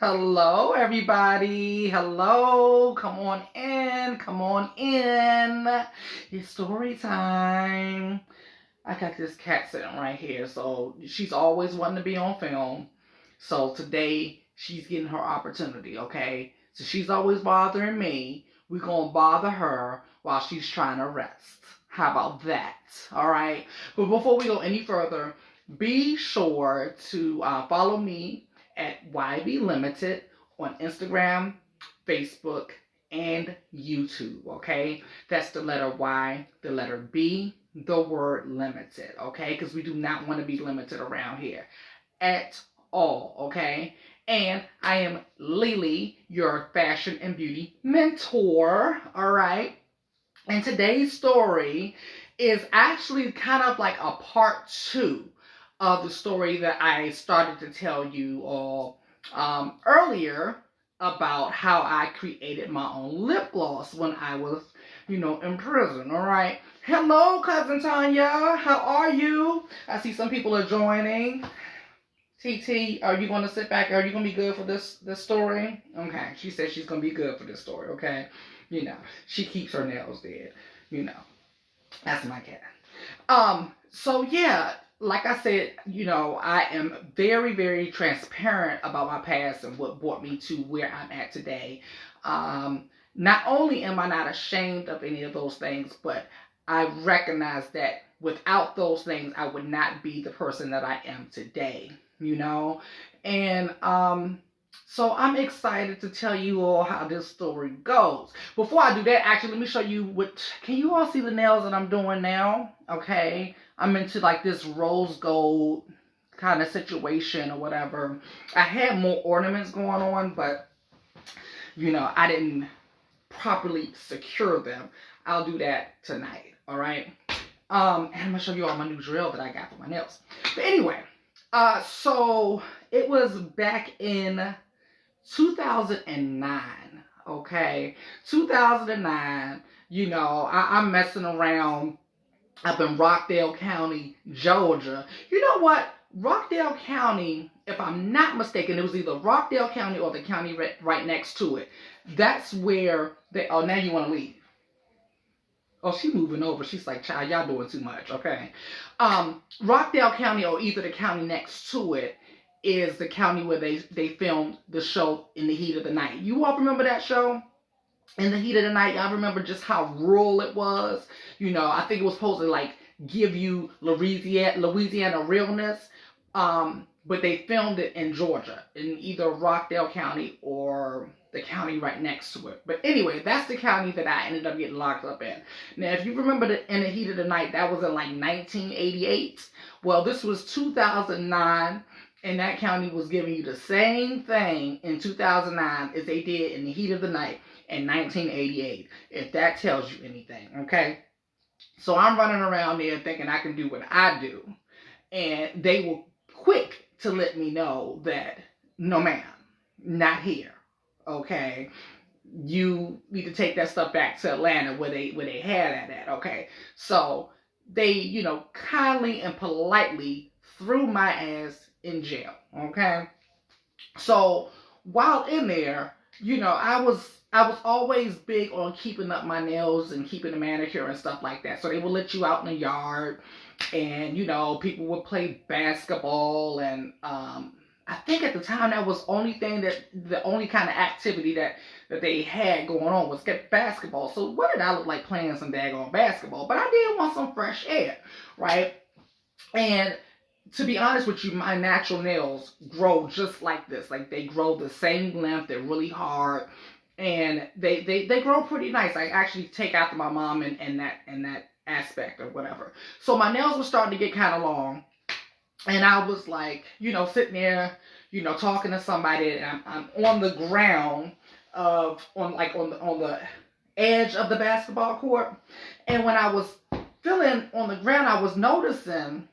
Hello, everybody. Hello. Come on in. Come on in. It's story time. I got this cat sitting right here, so she's always wanting to be on film. So today she's getting her opportunity, okay? So she's always bothering me. We're going to bother her while she's trying to rest. How about that? All right. But before we go any further, be sure to follow me at YBLimited on Instagram, Facebook, and YouTube, okay? That's the letter Y, the letter B, the word limited, okay? Because we do not want to be limited around here at all, okay? And I am Lily, your fashion and beauty mentor, all right? And today's story is actually kind of like a part two of the story that I started to tell you all earlier about how I created my own lip gloss when I was, in prison. All right. Hello, cousin Tanya. How are you? I see some people are joining. TT, are you going to sit back? Are you going to be good for this story? Okay. She said she's going to be good for this story. Okay. She keeps her nails dead. That's my cat. So yeah, like I said, I am very, very transparent about my past and what brought me to where I'm at today. Not only am I not ashamed of any of those things, but I recognize that without those things, I would not be the person that I am today, And so I'm excited to tell you all how this story goes. Before I do that, actually, let me show you can you all see the nails that I'm doing now? Okay. I'm into like this rose gold kind of situation or whatever. I had more ornaments going on, but I didn't properly secure them. I'll do that tonight. All right. And I'm gonna show you all my new drill that I got for my nails. But anyway, so it was back in 2009, okay? 2009, I'm messing around up in Rockdale County, Georgia. You know what? Rockdale County, if I'm not mistaken, it was either Rockdale County or the county right next to it. That's where now you want to leave. Oh, she's moving over. She's like, child, y'all doing too much, okay? Rockdale County or either the county next to it is the county where they filmed the show In the Heat of the Night. You all remember that show? In the Heat of the Night, y'all remember just how rural it was? I think it was supposed to like give you Louisiana realness. But they filmed it in Georgia, in either Rockdale County or the county right next to it. But anyway, that's the county that I ended up getting locked up in. Now, if you remember In the Heat of the Night, that was in like 1988. Well, this was 2009. And that county was giving you the same thing in 2009 as they did In the Heat of the Night in 1988, if that tells you anything, okay? So I'm running around there thinking I can do what I do. And they were quick to let me know that, no ma'am, not here, okay? You need to take that stuff back to Atlanta where they had it at, okay? So they, kindly and politely threw my ass in jail, okay? So while in there, I was always big on keeping up my nails and keeping the manicure and stuff like that. So they would let you out in the yard and, people would play basketball and I think at the time that was the only kind of activity that they had going on was get basketball. So what did I look like playing some daggone basketball? But I did want some fresh air, right? And to be honest with you, my natural nails grow just like this. Like they grow the same length. They're really hard, and they grow pretty nice. I actually take after my mom in that aspect or whatever. So my nails were starting to get kind of long, and I was like, sitting there, talking to somebody, and I'm on the ground on the edge of the basketball court, and when I was feeling on the ground, I was noticing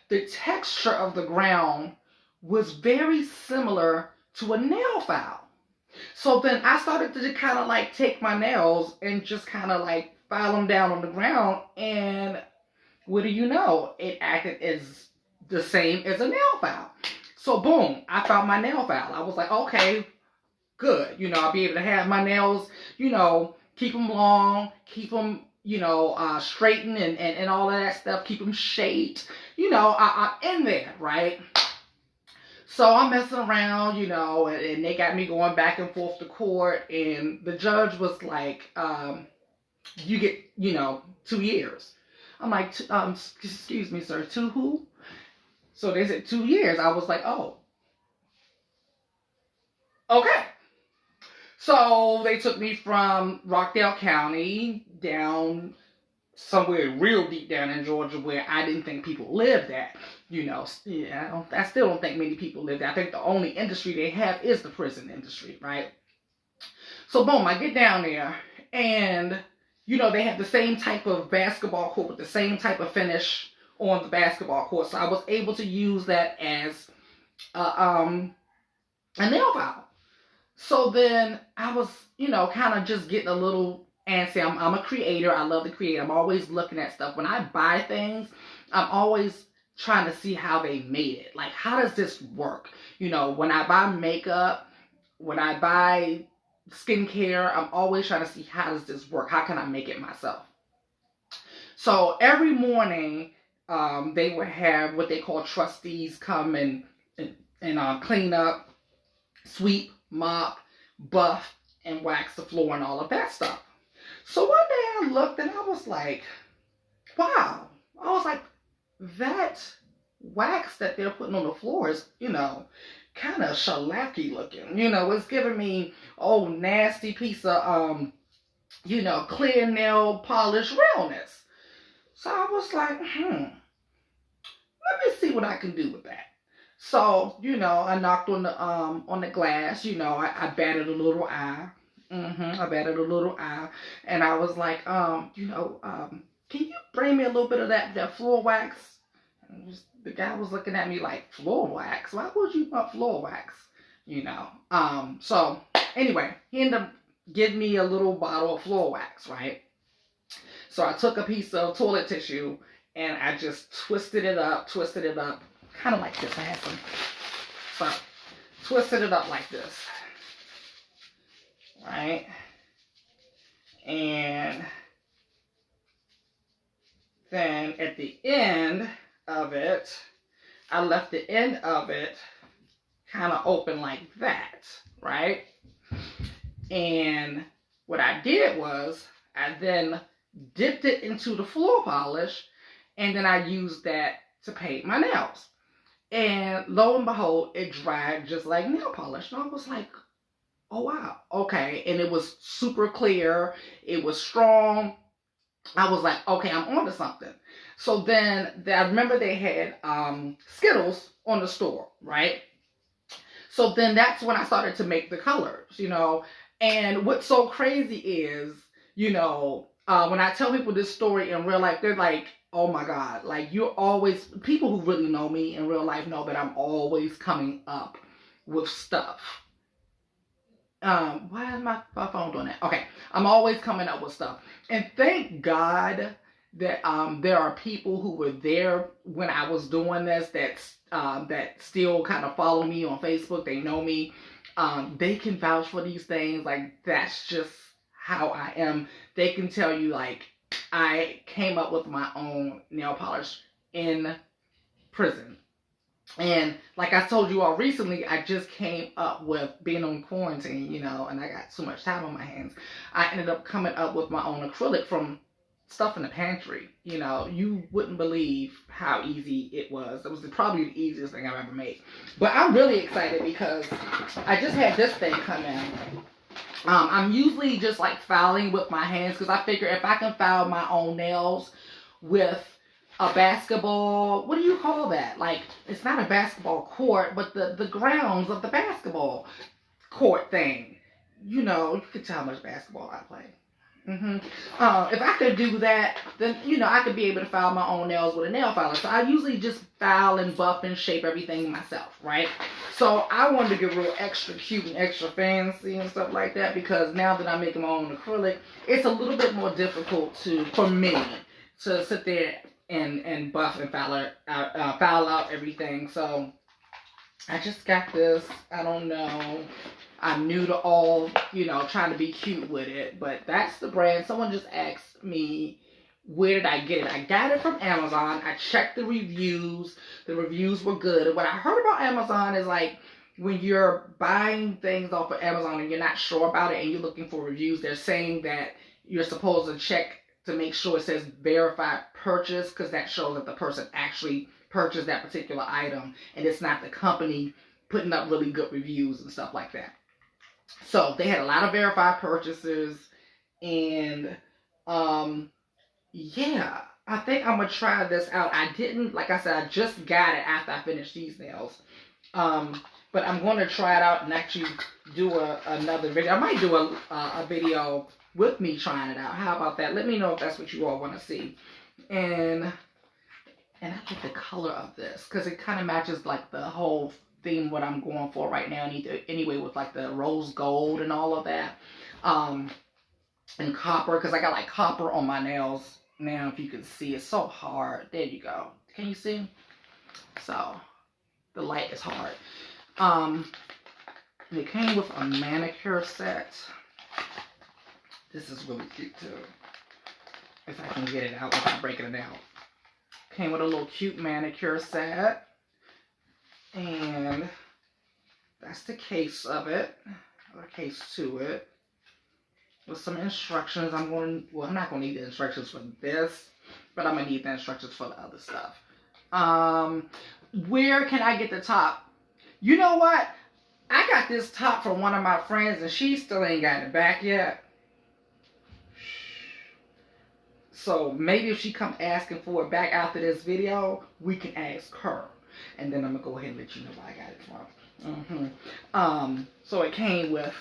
the texture of the ground was very similar to a nail file. So then I started to kind of like take my nails and just kind of like file them down on the ground. And what do you know? It acted as the same as a nail file. So boom, I found my nail file. I was like, okay, good. You know, I'll be able to have my nails, you know, keep them long, keep them, you know, straightened and all of that stuff, keep them shaped. You know, I'm in there, right? So I'm messing around, you know, and they got me going back and forth to court, and the judge was like, you get, you know, 2 years. I'm like, excuse me, sir, 2 who? So they said 2 years. I was like, oh, okay. So they took me from Rockdale County down somewhere real deep down in Georgia where I didn't think people lived at. You know, yeah, I still don't think many people live there. I think the only industry they have is the prison industry, right? So boom, I get down there, and you know, they have the same type of basketball court with the same type of finish on the basketball court. So I was able to use that as a nail file. So then I was, you know, kind of just getting a little antsy. I'm a creator. I love to create. I'm always looking at stuff. When I buy things, I'm always trying to see how they made it. Like, how does this work? You know, when I buy makeup, when I buy skincare, I'm always trying to see, how does this work? How can I make it myself? So every morning, they would have what they call trustees come and clean up, sweep, mop, buff, and wax the floor and all of that stuff. So one day I looked and I was like, wow. I was like, that wax that they're putting on the floor is, you know, kind of shellacky looking. You know, it's giving me old nasty piece of, you know, clear nail polish realness. So I was like, let me see what I can do with that. So, you know, I knocked on the glass. You know, I batted a little eye. I batted a little eye, and I was like, you know, can you bring me a little bit of that floor wax? And the guy was looking at me like, floor wax? Why would you want floor wax? You know. So anyway, he ended up giving me a little bottle of floor wax, right? So I took a piece of toilet tissue and I just twisted it up, kind of like this. I had some, so twisted it up like this, right? And then at the end of it, I left the end of it kind of open like that, right? And what I did was I then dipped it into the floor polish, and then I used that to paint my nails. And lo and behold, it dried just like nail polish. And I was like, oh wow, okay. And it was super clear. It was strong. I was like, okay, I'm onto something. So then I remember they had Skittles on the store, right? So then that's when I started to make the colors, you know. And what's so crazy is, you know, when I tell people this story in real life, they're like, oh my God, like you're always, people who really know me in real life know that I'm always coming up with stuff. Why is my phone doing that? Okay, I'm always coming up with stuff. And thank God that there are people who were there when I was doing this that still kind of follow me on Facebook. They know me. They can vouch for these things. Like, that's just how I am. They can tell you, like, I came up with my own nail polish in prison. And like I told you all recently, I just came up with being on quarantine, you know, and I got so much time on my hands. I ended up coming up with my own acrylic from stuff in the pantry. You know, you wouldn't believe how easy it was. It was probably the easiest thing I've ever made. But I'm really excited because I just had this thing come in. I'm usually just like filing with my hands because I figure if I can file my own nails with a basketball, what do you call that? Like, it's not a basketball court, but the grounds of the basketball court thing. You know, you can tell how much basketball I play. If I could do that, then, you know, I could be able to file my own nails with a nail filer. So I usually just file and buff and shape everything myself, right? So I wanted to get real extra cute and extra fancy and stuff like that because now that I'm making my own acrylic, it's a little bit more difficult for me to sit there and buff and file out everything. So I just got this. I don't know. I'm new to all, trying to be cute with it. But that's the brand. Someone just asked me, where did I get it? I got it from Amazon. I checked the reviews. The reviews were good. And what I heard about Amazon is like, when you're buying things off of Amazon and you're not sure about it and you're looking for reviews, they're saying that you're supposed to check to make sure it says verified purchase, because that shows that the person actually purchased that particular item and it's not the company putting up really good reviews and stuff like that. So they had a lot of verified purchases, and yeah, I think I'm gonna try this out. I didn't, like I said, I just got it after I finished these nails. But I'm going to try it out and actually do another video. I might do a video with me trying it out. How about that? Let me know if that's what you all want to see. And I like the color of this because it kind of matches like the whole theme what I'm going for right now. Anyway, with like the rose gold and all of that. And copper, because I got like copper on my nails now. If you can see, it's so hard. There you go. Can you see? So the light is hard. It came with a manicure set. This is really cute too. If I can get it out without breaking it out. Came with a little cute manicure set. And that's the case of it. Or case to it. With some instructions. I'm not going to need the instructions for this. But I'm going to need the instructions for the other stuff. Where can I get the top? You know what? I got this top from one of my friends and she still ain't got it back yet. So maybe if she come asking for it back after this video, we can ask her. And then I'm going to go ahead and let you know where I got it from. So it came with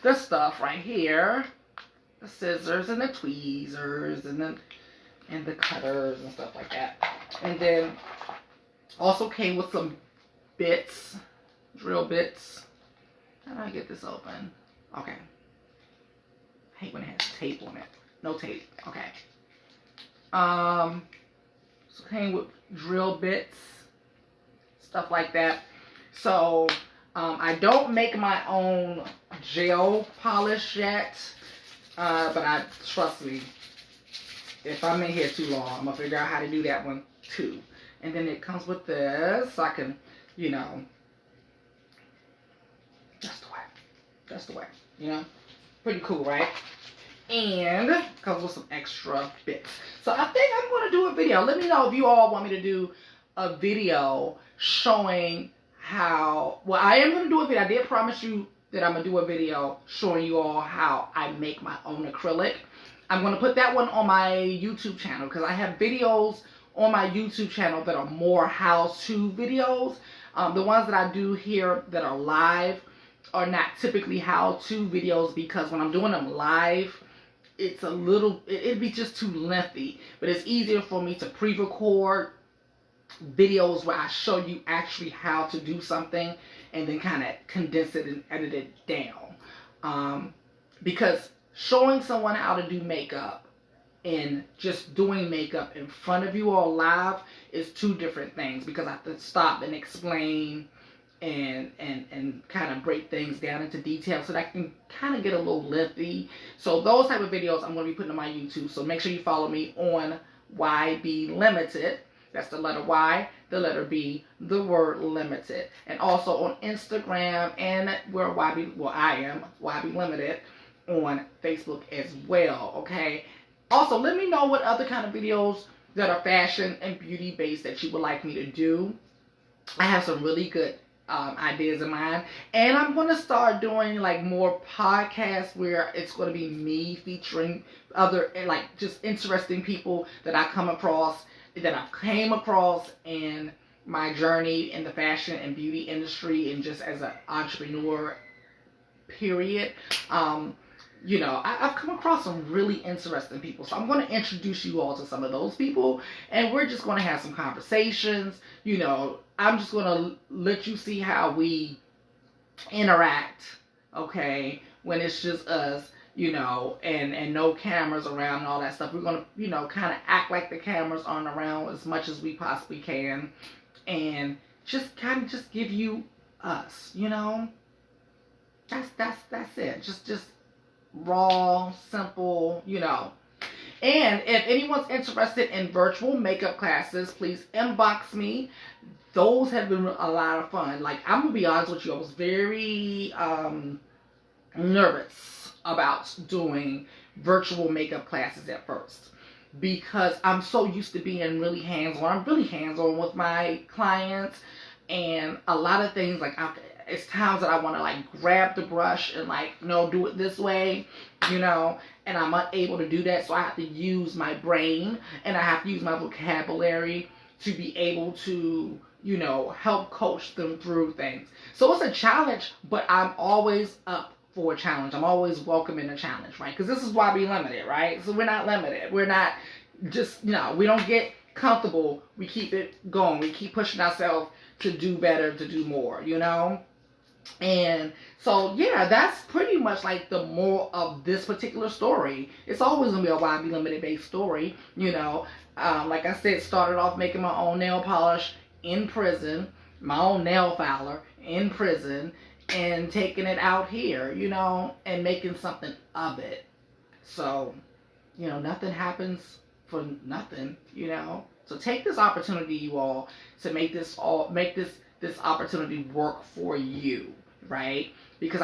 this stuff right here. The scissors and the tweezers and the cutters and stuff like that. And then also came with some bits, drill bits. How do I get this open? Okay. I hate when it has tape on it. No tape. Okay. So it came with drill bits, stuff like that. So I don't make my own gel polish yet, but trust me, if I'm in here too long, I'm gonna figure out how to do that one too. And then it comes with this, so I can, that's the way, pretty cool, right? And comes with some extra bits. So I think I'm going to do a video. Let me know if you all want me to do a video showing how, well, I am going to do a video. I did promise you that I'm going to do a video showing you all how I make my own acrylic. I'm going to put that one on my YouTube channel because I have videos on my YouTube channel that are more how-to videos. The ones that I do here that are live are not typically how-to videos because when I'm doing them live, it's it'd be just too lengthy. But it's easier for me to pre-record videos where I show you actually how to do something and then kind of condense it and edit it down. Because showing someone how to do makeup and just doing makeup in front of you all live is two different things because I have to stop and explain and kind of break things down into detail so that can kind of get a little lengthy. So those type of videos I'm going to be putting on my YouTube. So make sure you follow me on YBLimited. That's the letter Y, the letter B, the word limited. And also on Instagram and I am YBLimited on Facebook as well, okay? Also, let me know what other kind of videos that are fashion and beauty based that you would like me to do. I have some really good ideas in mind. And I'm going to start doing like more podcasts where it's going to be me featuring other like just interesting people that I come across, that I've came across in my journey in the fashion and beauty industry and just as an entrepreneur, period. I've come across some really interesting people. So I'm going to introduce you all to some of those people. And we're just going to have some conversations. I'm just going to let you see how we interact, okay, when it's just us, and no cameras around and all that stuff. We're going to, kind of act like the cameras aren't around as much as we possibly can. And just kind of just give you us, you know. That's it. Just raw, simple, you know. And if anyone's interested in virtual makeup classes, please inbox me. Those have been a lot of fun. Like, I'm gonna be honest with you, I was very nervous about doing virtual makeup classes at first because I'm so used to being really hands-on. I'm really hands-on with my clients, and a lot of things like it's times that I want to like grab the brush and like, no, do it this way, you know, and I'm unable to do that, so I have to use my brain and I have to use my vocabulary to be able to, you know, help coach them through things. So it's a challenge, but I'm always up for a challenge. I'm always welcoming a challenge, right? Because this is YBLimited, right? So we're not limited. We're not just, you know, we don't get comfortable. We keep it going. We keep pushing ourselves to do better, to do more, you know? And so, yeah, that's pretty much like the moral of this particular story. It's always going to be a YBLimited based story, you know. Like I said, started off making my own nail polish in prison, my own nail filer in prison, and taking it out here, you know, and making something of it. So, you know, nothing happens for nothing, you know. So take this opportunity, you all, to make this opportunity work for you, right? Because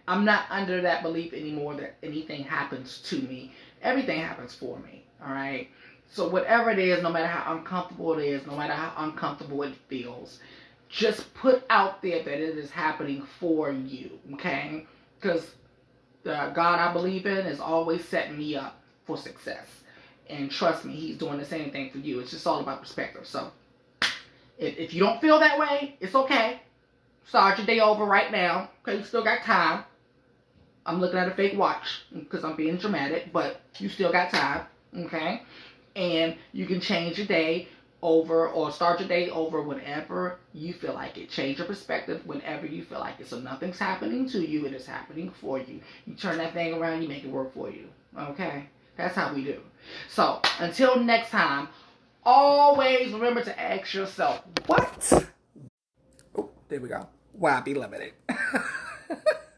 I'm not under that belief anymore that anything happens to me. Everything happens for me, all right? So whatever it is, no matter how uncomfortable it is, no matter how uncomfortable it feels, just put out there that it is happening for you, okay? Because the God I believe in is always setting me up for success. And trust me, he's doing the same thing for you. It's just all about perspective. So if you don't feel that way, it's okay. Start your day over right now. Okay, you still got time. I'm looking at a fake watch because I'm being dramatic, but you still got time, okay? And you can change your day over or start your day over whenever you feel like it. Change your perspective whenever you feel like it. So nothing's happening to you, it is happening for you. You turn that thing around, you make it work for you. Okay? That's how we do. So until next time, always remember to ask yourself, what? Oh, there we go. YBLimited.